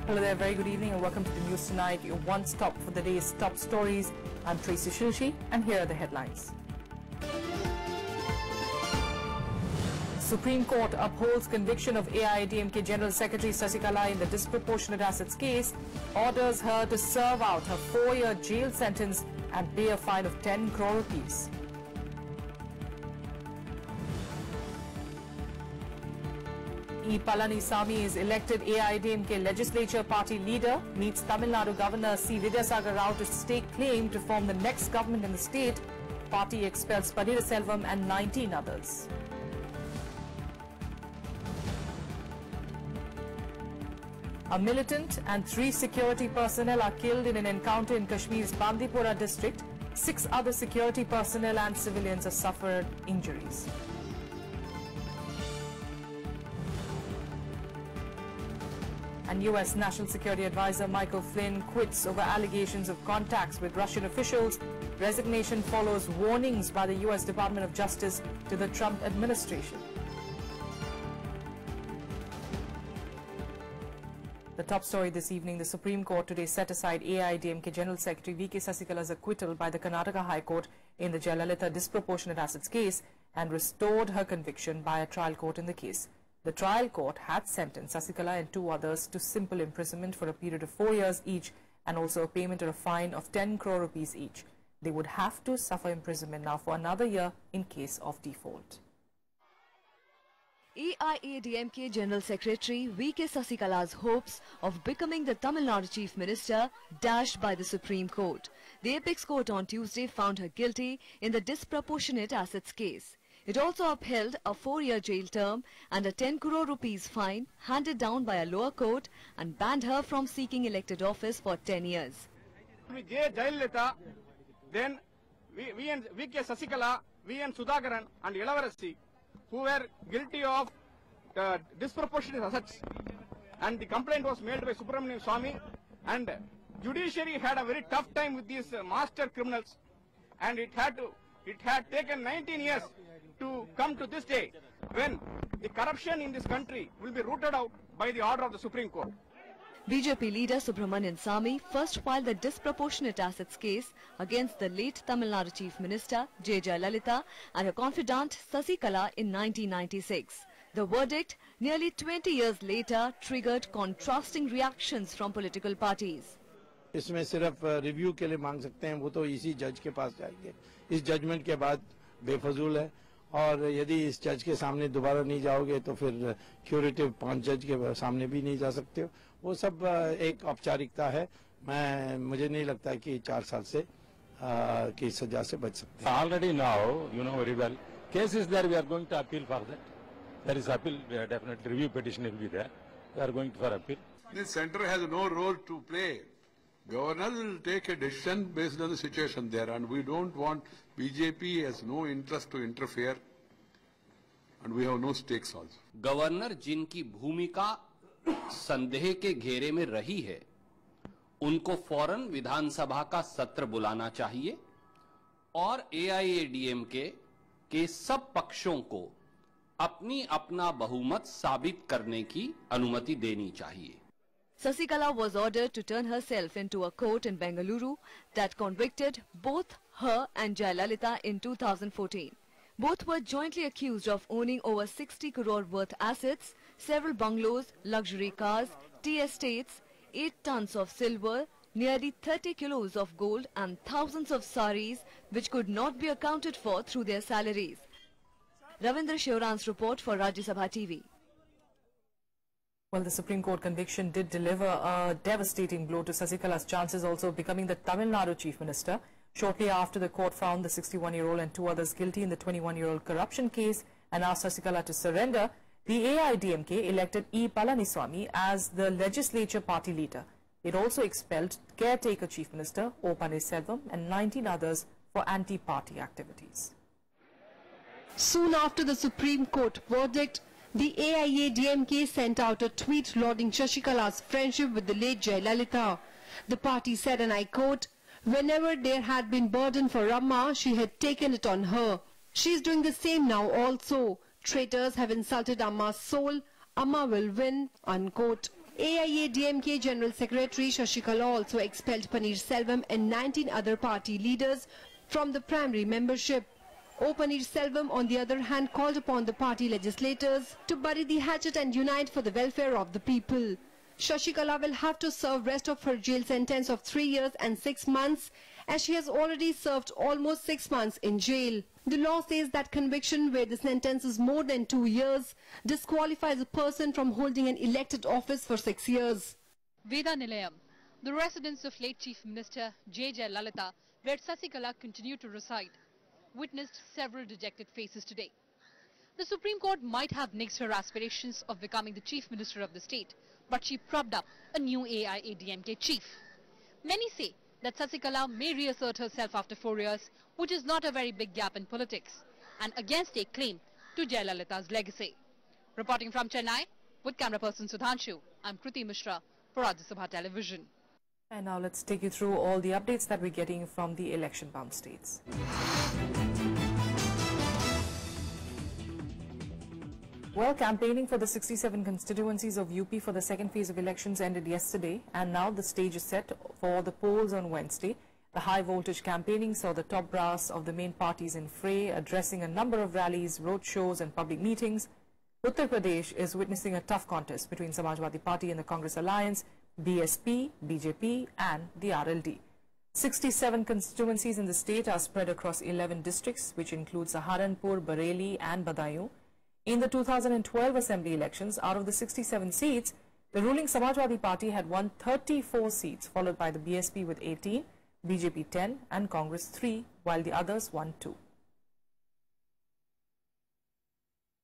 Hello there, very good evening and welcome to the news tonight, your one stop for the day's top stories. I'm Tracy Shilshi and here are the headlines. Supreme Court upholds conviction of AIADMK General Secretary Sasikala in the disproportionate assets case, orders her to serve out her 4-year jail sentence and pay a fine of 10 crore rupees. E. Palanisamy is elected AIADMK legislature party leader, meets Tamil Nadu Governor C. Vidyasagar Rao to stake claim to form the next government in the state. Party expels Paneerselvam and 19 others. A militant and 3 security personnel are killed in an encounter in Kashmir's Bandipora district. 6 other security personnel and civilians have suffered injuries. And U.S. National Security Advisor Michael Flynn quits over allegations of contacts with Russian officials. Resignation follows warnings by the U.S. Department of Justice to the Trump administration. The top story this evening, the Supreme Court today set aside AIADMK General Secretary V.K. Sasikala's acquittal by the Karnataka High Court in the Jayalalitha disproportionate assets case and restored her conviction by a trial court in the case. The trial court had sentenced Sasikala and 2 others to simple imprisonment for a period of 4 years each and also a payment or a fine of 10 crore rupees each. They would have to suffer imprisonment now for another year in case of default. AIADMK General Secretary V.K. Sasikala's hopes of becoming the Tamil Nadu Chief Minister dashed by the Supreme Court. The Apex Court on Tuesday found her guilty in the disproportionate assets case. It also upheld a 4-year jail term and a 10 crore rupees fine handed down by a lower court and banned her from seeking elected office for 10 years. With J. Jayalalitha, then V. and V.K. Sasikala, V. and Sudhakaran and Ilavarasi, who were guilty of disproportionate assets, and the complaint was made by Subramanian Swamy, and judiciary had a very tough time with these master criminals, and it had taken 19 years to come to this day when the corruption in this country will be rooted out by the order of the Supreme Court. BJP leader Subramanian Swamy first filed the disproportionate assets case against the late Tamil Nadu Chief Minister J. Jayalalitha and her confidant Sasikala in 1996. The verdict, nearly 20 years later, triggered contrasting reactions from political parties. इसमें सिर्फ review के लिए मांग सकते हैं, वो तो इसी जज के पास जाएंगे. इस जजमेंट के बाद बेफजूल है और यदि इस जज के सामने दोबारा नहीं जाओगे तो फिर क्यूरेटिव 5 जज के सामने भी नहीं जा सकते हो. वो सब एक औपचारिकता है. मुझे नहीं लगता कि 4 साल से की सजा से बच सकते हैं. Already now, you know very well, case is there. We are going to appeal for that. There is appeal. Definitely review petition will be there. We are going for appeal. The centre has no role to play. Governor will take a decision based on the situation there, and we don't want BJP has no interest to interfere, and we have no stakes also. Governor जिनकी भूमिका संदेह के घेरे में रही है, उनको फौरन विधानसभा का सत्र बुलाना चाहिए और AIADMK के सब पक्षों को अपनी अपना बहुमत साबित करने की अनुमति देनी चाहिए. Sasikala was ordered to turn herself into a court in Bengaluru that convicted both her and Jayalalitha in 2014. Both were jointly accused of owning over 60 crore worth assets, several bungalows, luxury cars, tea estates, 8 tons of silver, nearly 30 kilos of gold and thousands of saris which could not be accounted for through their salaries. Ravindra Shivran's report for Rajya Sabha TV. Well, the Supreme Court conviction did deliver a devastating blow to Sasikala's chances also of becoming the Tamil Nadu Chief Minister. Shortly after, the court found the 61-year-old and 2 others guilty in the 21-year-old corruption case and asked Sasikala to surrender. The AIADMK elected E. Palanisamy as the legislature party leader. It also expelled caretaker Chief Minister O. Paneerselvam and 19 others for anti-party activities. Soon after the Supreme Court verdict, the AIADMK sent out a tweet lauding Sasikala's friendship with the late Jayalalitha. The party said, and I quote, "Whenever there had been burden for Amma, she had taken it on her. She is doing the same now also. Traitors have insulted Amma's soul. Amma will win," unquote. AIADMK General Secretary Shashikala also expelled Paneerselvam and 19 other party leaders from the primary membership. O. Paneerselvam, on the other hand, called upon the party legislators to bury the hatchet and unite for the welfare of the people. Shashikala will have to serve rest of her jail sentence of 3 years and 6 months, as she has already served almost 6 months in jail. The law says that conviction where the sentence is more than 2 years disqualifies a person from holding an elected office for 6 years. Veda Nilayam, the residence of late Chief Minister J. Jayalalitha, where Sasikala continued to reside, witnessed several dejected faces today. The Supreme Court might have nixed her aspirations of becoming the Chief Minister of the state, but she propped up a new AIADMK chief. Many say that Sasikala may reassert herself after 4 years, which is not a very big gap in politics, and against a claim to Jayalalitha's legacy. Reporting from Chennai, with camera person Sudhanshu, I'm Kriti Mishra for Rajya Sabha Television. And now let's take you through all the updates that we're getting from the election-bound states. Well, campaigning for the 67 constituencies of UP for the second phase of elections ended yesterday, and now the stage is set for the polls on Wednesday. The high-voltage campaigning saw the top brass of the main parties in fray, addressing a number of rallies, roadshows and public meetings. Uttar Pradesh is witnessing a tough contest between Samajwadi Party and the Congress Alliance, BSP, BJP and the RLD. 67 constituencies in the state are spread across 11 districts, which include Saharanpur, Bareilly and Badaयूं. In the 2012 assembly elections, out of the 67 seats, the ruling Samajwadi Party had won 34 seats, followed by the BSP with 18, BJP 10 and Congress 3, while the others won 2.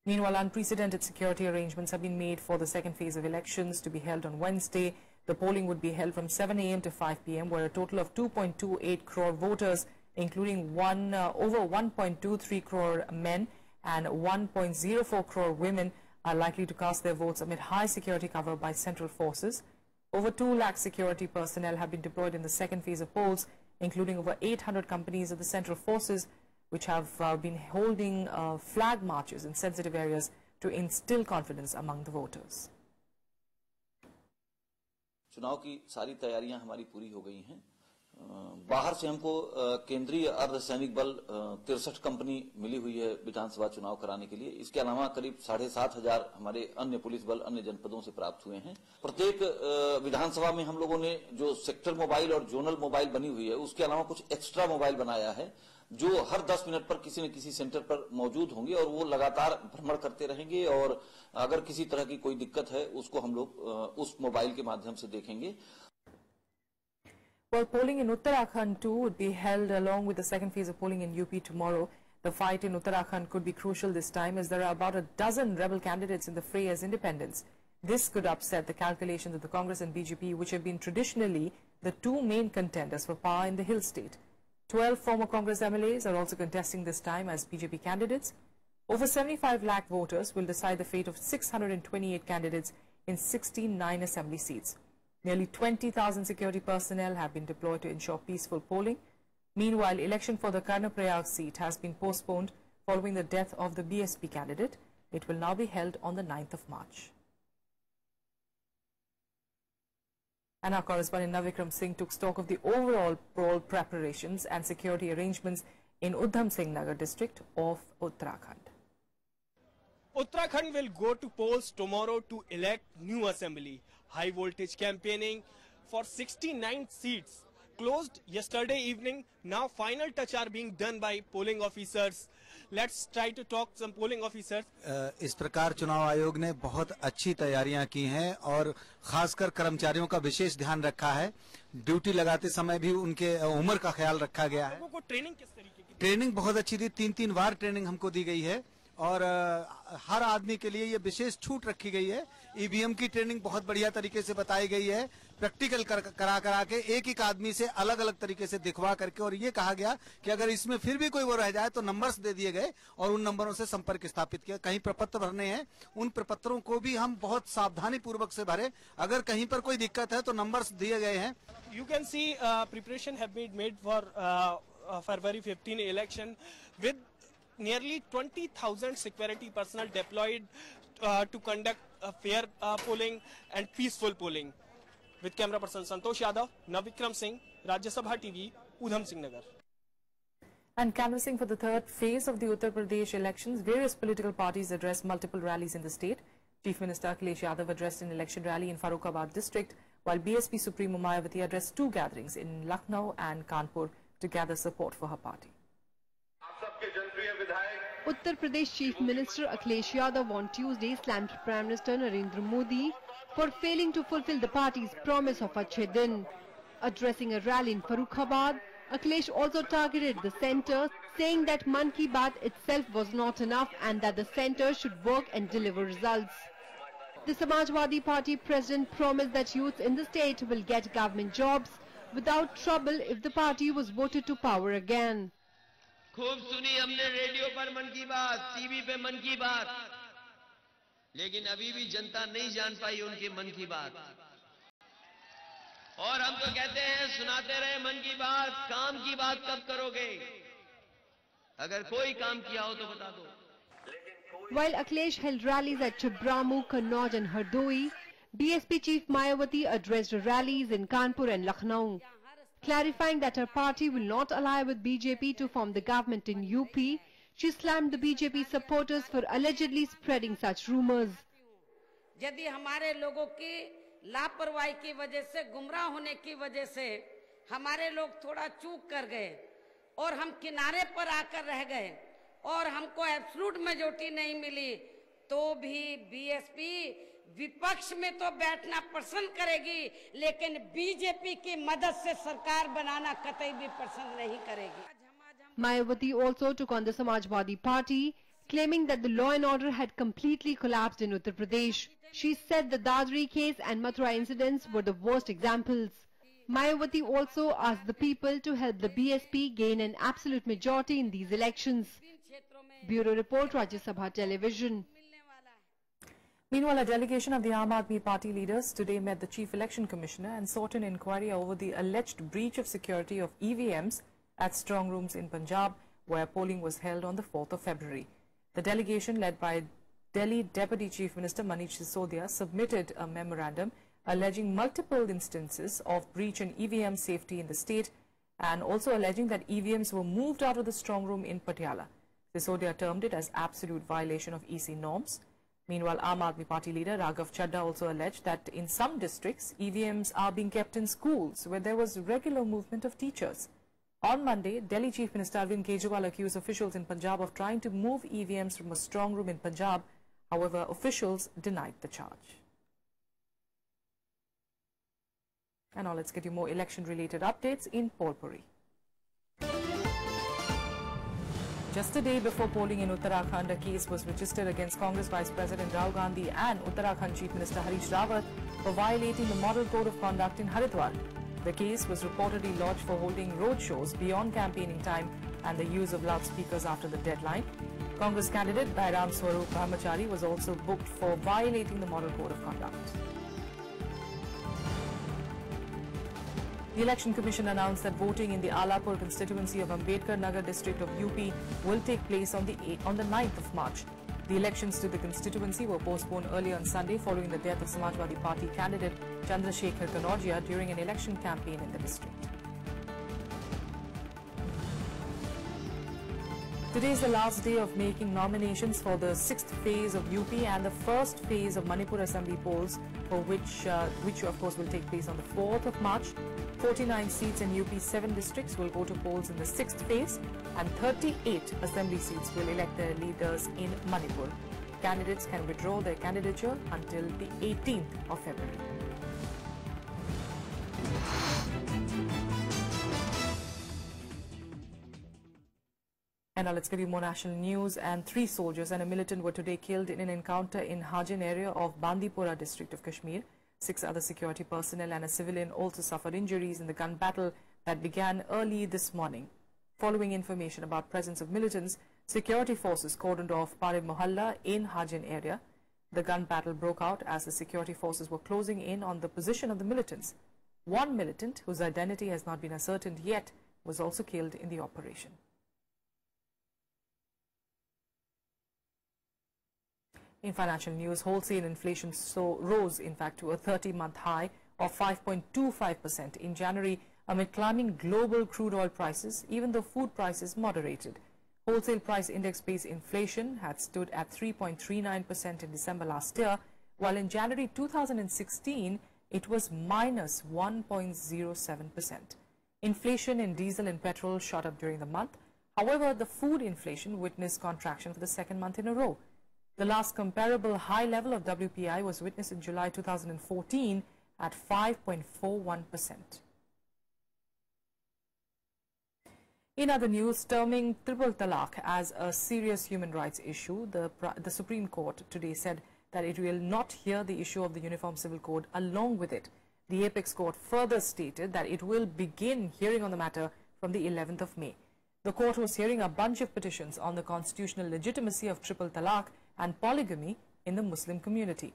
Meanwhile, unprecedented security arrangements have been made for the second phase of elections to be held on Wednesday. The polling would be held from 7 a.m. to 5 p.m., where a total of 2.28 crore voters, including over 1.23 crore men and 1.04 crore women, are likely to cast their votes amid high security cover by central forces. Over 2 lakh security personnel have been deployed in the second phase of polls, including over 800 companies of the central forces, which have been holding flag marches in sensitive areas to instill confidence among the voters. चुनाव की सारी तैयारियां हमारी पूरी हो गई हैं। बाहर से हमको केंद्रीय अर्धसैनिक बल 63 कंपनी मिली हुई है विधानसभा चुनाव कराने के लिए। इसके अलावा करीब 7,500 हमारे अन्य पुलिस बल अन्य जनपदों से प्राप्त हुए हैं। प्रत्येक विधानसभा में हम लोगों ने जो सेक्टर मोबाइल और जोनल मोबाइल बनी हुई है, उसके अलावा कुछ एक्स्ट्रा मोबाइल बनाया है, जो हर 10 मिनट पर किसी न किसी सेंटर पर मौजूद होंगे और वो लगातार भ्रमण करते रहेंगे और अगर किसी तरह की कोई दिक्कत है उसको हम लोग उस मोबाइल के माध्यम से देखेंगे। Well, polling in Uttarakhand too would be held along with the second phase of polling in UP tomorrow. The fight in Uttarakhand could be crucial this time, as there are about a dozen rebel candidates in the fray as independents. This could upset the calculations of the Congress and BJP, which have been traditionally the two main contenders for power in the hill state. 12 former Congress MLAs are also contesting this time as BJP candidates. Over 75 lakh voters will decide the fate of 628 candidates in 69 assembly seats. Nearly 20,000 security personnel have been deployed to ensure peaceful polling. Meanwhile, election for the Karnaprayag seat has been postponed following the death of the BSP candidate. It will now be held on the 9th of March. And our correspondent Navikram Singh took stock of the overall poll preparations and security arrangements in Udham Singh Nagar district of Uttarakhand. Uttarakhand will go to polls tomorrow to elect new assembly. High voltage campaigning for 69 seats closed yesterday evening. Now final touch are being done by polling officers. Let's try to talk some polling officers. इस प्रकार चुनाव आयोग ने बहुत अच्छी तैयारियां की हैं और खासकर कर्मचारियों का विशेष ध्यान रखा है। ड्यूटी लगाते समय भी उनके उम्र का ख्याल रखा गया है। लोगों को ट्रेनिंग किस तरीके की? ट्रेनिंग बहुत अच्छी थी, 3-3 बार ट्रेनिंग हमको दी गई है और हर आदमी के लिए ये विशेष छूट रखी गई है। ईवीएम की ट्रेनिंग बहुत बढ़िया तरीके से बताई गई है, प्रैक्टिकल करा के एक एक आदमी से अलग अलग तरीके से दिखवा करके, और ये कहा गया कि अगर इसमें फिर भी कोई वो रह जाए तो नंबर्स दे दिए गए और उन नंबरों से संपर्क स्थापित किया। कहीं प्रपत्र भरने हैं, उन प्रपत्रों को भी हम बहुत सावधानी पूर्वक से भरे। अगर कहीं पर कोई दिक्कत है तो नंबर्स दिए गए हैं। You can see preparation have been made for February 15 election with nearly 20,000 security personnel deployed to conduct a fair polling and peaceful polling. With camera person Santosh Yadav, Navvikram Singh, Rajya Sabha TV, Udham Singh Nagar. And canvassing for the third phase of the Uttar Pradesh elections, various political parties addressed multiple rallies in the state. Chief Minister Akhilesh Yadav addressed an election rally in Farrukhabad district, while BSP Supremo Mayawati addressed two gatherings in Lucknow and Kanpur to gather support for her party. Uttar Pradesh Chief Minister Akhilesh Yadav on Tuesday slammed Prime Minister Narendra Modi for failing to fulfill the party's promise of Achhe Din. Addressing a rally in Farrukhabad, Akhilesh also targeted the centre, saying that Mann Ki Baat itself was not enough and that the centre should work and deliver results. The Samajwadi Party president promised that youth in the state will get government jobs without trouble if the party was voted to power again. खूब सुनी हमने radio पर मन की बात, TV पे मन की बात, लेकिन अभी भी जनता नहीं जान पाई उनके मन की बात। और हम तो कहते हैं सुनाते रहे मन की बात, काम की बात कब करोगे? अगर कोई काम किया हो तो बता दो। While Akhilesh held rallies at Chibramu, Kannauj and Hardoi, BSP Chief Mayawati addressed rallies in Kanpur and Lucknow. Clarifying that her party will not ally with BJP to form the government in UP, she slammed the BJP supporters for allegedly spreading such rumors. यदि हमारे लोगों की लापरवाही की वजह से, गुमराह होने की वजह से हमारे लोग थोड़ा चूक कर गए और हम किनारे पर आकर रह गए और हमको एब्सोल्यूट मेजॉरिटी नहीं मिली, तो भी बीएसपी विपक्ष में तो बैठना पसंद करेगी, लेकिन बीजेपी की मदद से सरकार बनाना कतई भी पसंद नहीं करेगी. Mayawati also took on the Samajwadi Party, claiming that the law and order had completely collapsed in Uttar Pradesh. She said the Dadri case and Mathura incidents were the worst examples. Mayawati also asked the people to help the BSP gain an absolute majority in these elections. Bureau Report, Rajya Sabha Television. Meanwhile, a delegation of the Aam Aadmi Party leaders today met the Chief Election Commissioner and sought an inquiry over the alleged breach of security of EVMs at strong rooms in Punjab, where polling was held on the 4th of February. The delegation, led by Delhi Deputy Chief Minister Manish Sisodia, submitted a memorandum alleging multiple instances of breach in EVM safety in the state and also alleging that EVMs were moved out of the strong room in Patiala. Sisodia termed it as absolute violation of EC norms. Meanwhile, Aam Aadmi Party leader Raghav Chadha also alleged that in some districts, EVMs are being kept in schools where there was regular movement of teachers. On Monday, Delhi Chief Minister Arvind Kejriwal accused officials in Punjab of trying to move EVMs from a strong room in Punjab. However, officials denied the charge. And now let's get you more election-related updates in Polpuri. Just a day before polling in Uttarakhand, a case was registered against Congress Vice President Rahul Gandhi and Uttarakhand Chief Minister Harish Rawat for violating the Model Code of Conduct in Haridwar. The case was reportedly lodged for holding roadshows beyond campaigning time and the use of loudspeakers after the deadline. Congress candidate Bairam Swarup Brahmachari was also booked for violating the Model Code of Conduct. The Election Commission announced that voting in the Alapur constituency of Ambedkar Nagar district of UP will take place on the 9th of March. The elections to the constituency were postponed earlier on Sunday following the death of Samajwadi Party candidate Chandrasekhar Kanojia during an election campaign in the district. Today is the last day of making nominations for the 6th phase of UP and the first phase of Manipur Assembly polls, for which of course will take place on the 4th of March. 49 seats in UP's 7 districts will go to polls in the 6th phase, and 38 assembly seats will elect their leaders in Manipur. Candidates can withdraw their candidature until the 18th of February. And now let's give you more national news. And 3 soldiers and a militant were today killed in an encounter in Hajin area of Bandipora district of Kashmir. 6 other security personnel and a civilian also suffered injuries in the gun battle that began early this morning. Following information about presence of militants, security forces cordoned off Parib Mohalla in Hajin area. The gun battle broke out as the security forces were closing in on the position of the militants. One militant, whose identity has not been ascertained yet, was also killed in the operation. In financial news, wholesale inflation rose, in fact, to a 30-month high of 5.25% in January amid climbing global crude oil prices, even though food prices moderated. Wholesale price index-based inflation had stood at 3.39% in December last year, while in January 2016, it was minus 1.07%. Inflation in diesel and petrol shot up during the month. However, the food inflation witnessed contraction for the second month in a row. The last comparable high level of WPI was witnessed in July 2014 at 5.41%. In other news, terming triple talaq as a serious human rights issue, the Supreme Court today said that it will not hear the issue of the Uniform Civil Code along with it. The Apex Court further stated that it will begin hearing on the matter from the 11th of May. The court was hearing a bunch of petitions on the constitutional legitimacy of triple talaq and polygamy in the Muslim community.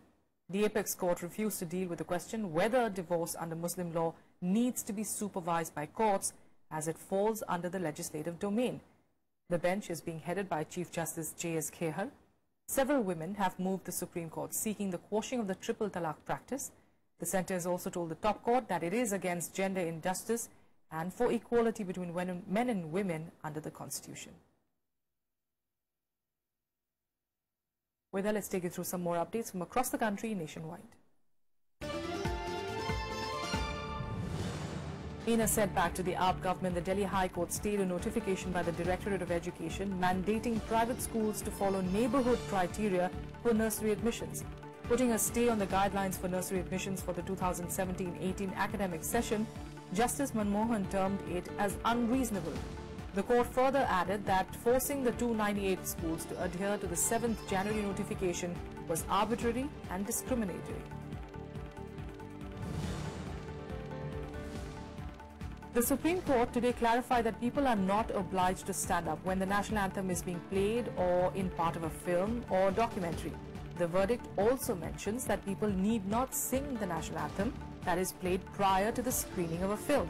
The Apex Court refused to deal with the question whether divorce under Muslim law needs to be supervised by courts, as it falls under the legislative domain. The bench is being headed by Chief Justice J.S. Khehar. Several women have moved the Supreme Court seeking the quashing of the triple talaq practice. The centre has also told the top court that it is against gender injustice and for equality between men and women under the Constitution. With that, let's take you through some more updates from across the country nationwide. In a setback to the AAP government, the Delhi High Court stayed a notification by the Directorate of Education mandating private schools to follow neighbourhood criteria for nursery admissions. Putting a stay on the guidelines for nursery admissions for the 2017-18 academic session, Justice Manmohan termed it as unreasonable. The court further added that forcing the 298 schools to adhere to the 7th January notification was arbitrary and discriminatory. The Supreme Court today clarified that people are not obliged to stand up when the national anthem is being played or in part of a film or documentary. The verdict also mentions that people need not sing the national anthem that is played prior to the screening of a film.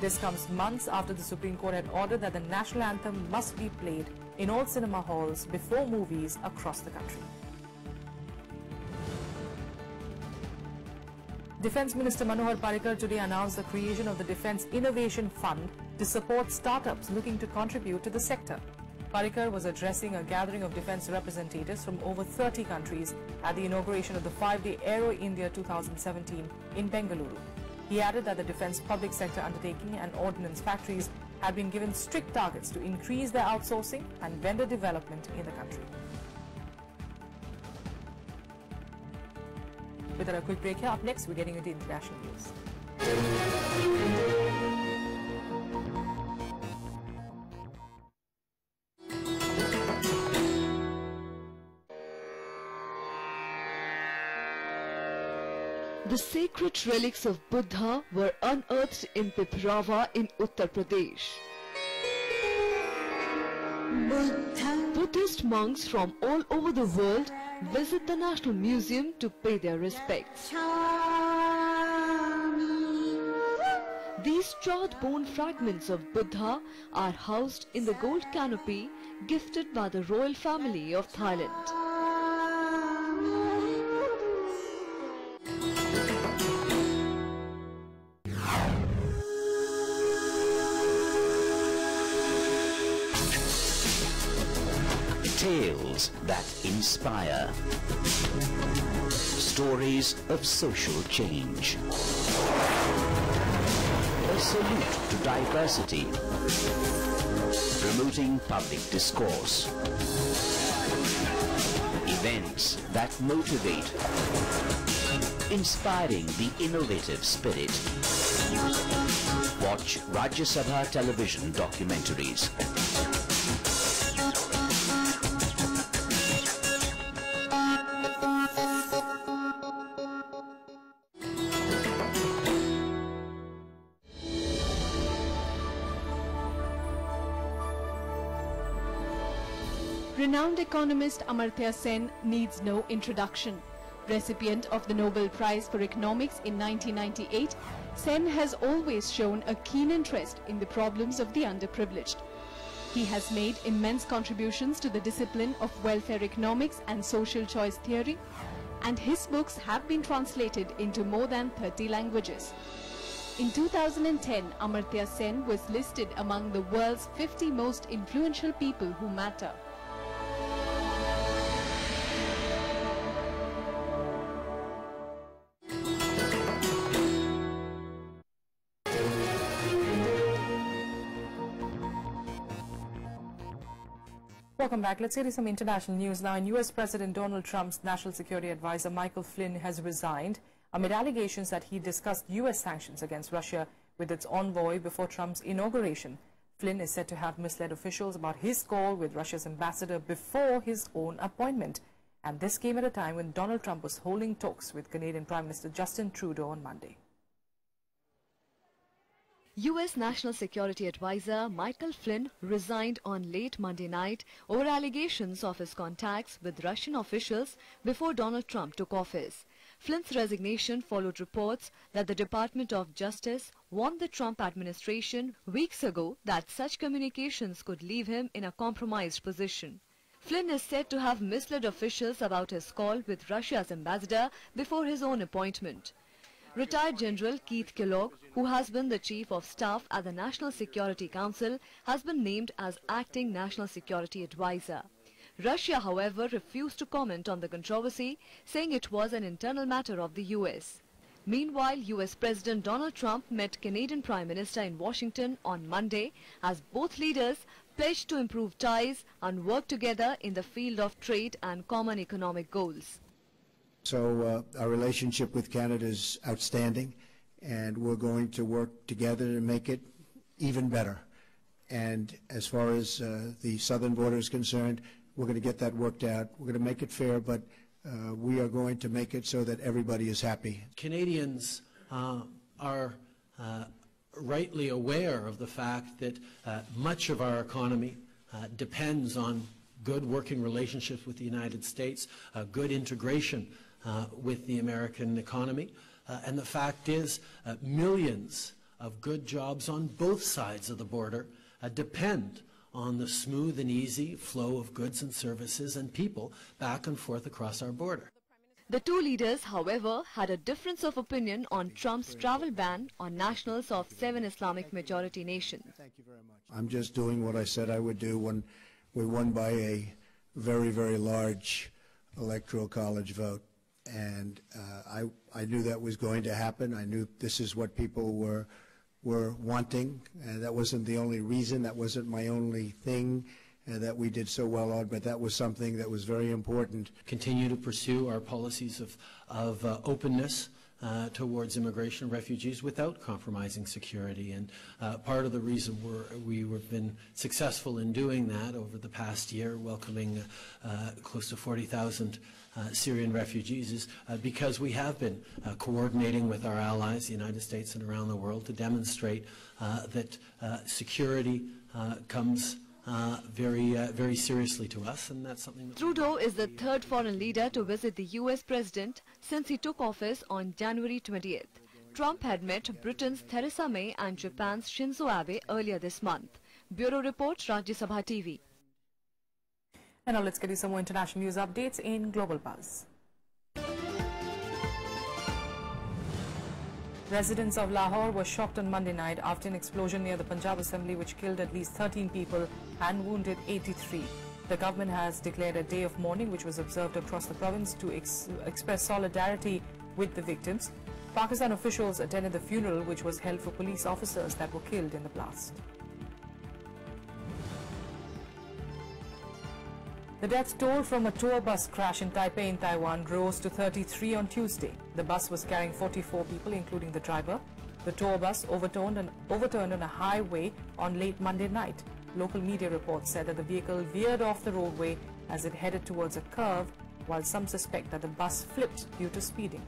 This comes months after the Supreme Court had ordered that the national anthem must be played in all cinema halls before movies across the country. Defence Minister Manohar Parrikar today announced the creation of the Defence Innovation Fund to support startups looking to contribute to the sector. Parrikar was addressing a gathering of defence representatives from over 30 countries at the inauguration of the 5-day Aero India 2017 in Bengaluru. He added that the defence public sector undertaking and ordnance factories have been given strict targets to increase their outsourcing and vendor development in the country. With a quick break here, up next we're getting into international news. The sacred relics of Buddha were unearthed in Piprava in Uttar Pradesh. Buddhist monks from all over the world visit the National Museum to pay their respects. These charred bone fragments of Buddha are housed in the gold canopy gifted by the royal family of Thailand. Tales that inspire. Stories of social change. A salute to diversity. Promoting public discourse. Events that motivate. Inspiring the innovative spirit. Watch Rajya Sabha television documentaries. Renowned economist Amartya Sen needs no introduction. Recipient of the Nobel Prize for Economics in 1998, Sen has always shown a keen interest in the problems of the underprivileged. He has made immense contributions to the discipline of welfare economics and social choice theory, and his books have been translated into more than 30 languages. In 2010, Amartya Sen was listed among the world's 50 most influential people who matter. Welcome back. Let's get to some international news now. US President Donald Trump's National Security Advisor Michael Flynn has resigned amid allegations that he discussed US sanctions against Russia with its envoy before Trump's inauguration. Flynn is said to have misled officials about his call with Russia's ambassador before his own appointment. And this came at a time when Donald Trump was holding talks with Canadian Prime Minister Justin Trudeau on Monday. U.S. National Security Advisor Michael Flynn resigned on late Monday night over allegations of his contacts with Russian officials before Donald Trump took office. Flynn's resignation followed reports that the Department of Justice warned the Trump administration weeks ago that such communications could leave him in a compromised position. Flynn is said to have misled officials about his call with Russia's ambassador before his own appointment. Retired General Keith Kellogg, who has been the Chief of Staff at the National Security Council, has been named as Acting National Security Advisor. Russia, however, refused to comment on the controversy, saying it was an internal matter of the U.S. Meanwhile, U.S. President Donald Trump met Canadian Prime Minister in Washington on Monday as both leaders pledged to improve ties and work together in the field of trade and common economic goals. So our relationship with Canada is outstanding, and we're going to work together to make it even better. And as far as the southern border is concerned, we're going to get that worked out. We're going to make it fair, but we are going to make it so that everybody is happy. Canadians are rightly aware of the fact that much of our economy depends on good working relationships with the United States, good integration with the American economy. And the fact is, millions of good jobs on both sides of the border depend on the smooth and easy flow of goods and services and people back and forth across our border. The two leaders, however, had a difference of opinion on Trump's travel ban on nationals of 7 Islamic majority nations. I'm just doing what I said I would do when we won by a very, very large electoral college vote. And I knew that was going to happen. I knew this is what people were wanting. And that wasn't the only reason. That wasn't my only thing that we did so well on, but that was something that was very important. Continue to pursue our policies of openness towards immigration and refugees without compromising security. And part of the reason we've been successful in doing that over the past year, welcoming close to 40,000 Syrian refugees, is because we have been coordinating with our allies, the United States and around the world, to demonstrate that security comes very seriously to us, and that's something that Trudeau is the third foreign leader to visit the U.S. president since he took office on January 20th. Trump had met Britain's Theresa May and Japan's Shinzo Abe earlier this month. Bureau Report, Rajya Sabha TV. And now let's get you some more international news updates in Global Buzz. Residents of Lahore were shocked on Monday night after an explosion near the Punjab Assembly which killed at least 13 people and wounded 83. The government has declared a day of mourning which was observed across the province to express solidarity with the victims. Pakistan officials attended the funeral which was held for police officers that were killed in the blast. The death toll from a tour bus crash in Taipei in Taiwan rose to 33 on Tuesday. The bus was carrying 44 people, including the driver. The tour bus overturned on a highway on late Monday night. Local media reports said that the vehicle veered off the roadway as it headed towards a curve, while some suspect that the bus flipped due to speeding.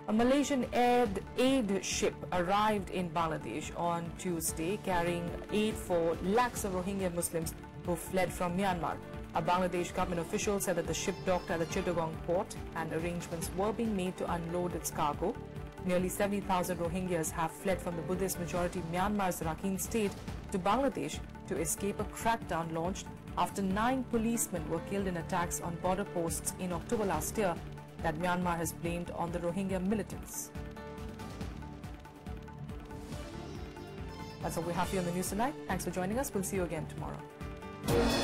A Malaysian aid ship arrived in Bangladesh on Tuesday carrying aid for lakhs of Rohingya Muslims who fled from Myanmar. A Bangladesh government official said that the ship docked at the Chittagong port and arrangements were being made to unload its cargo. Nearly 70,000 Rohingyas have fled from the Buddhist majority Myanmar's Rakhine state to Bangladesh to escape a crackdown launched after 9 policemen were killed in attacks on border posts in October last year that Myanmar has blamed on the Rohingya militants. That's all we have for you on the news tonight. Thanks for joining us. We'll see you again tomorrow.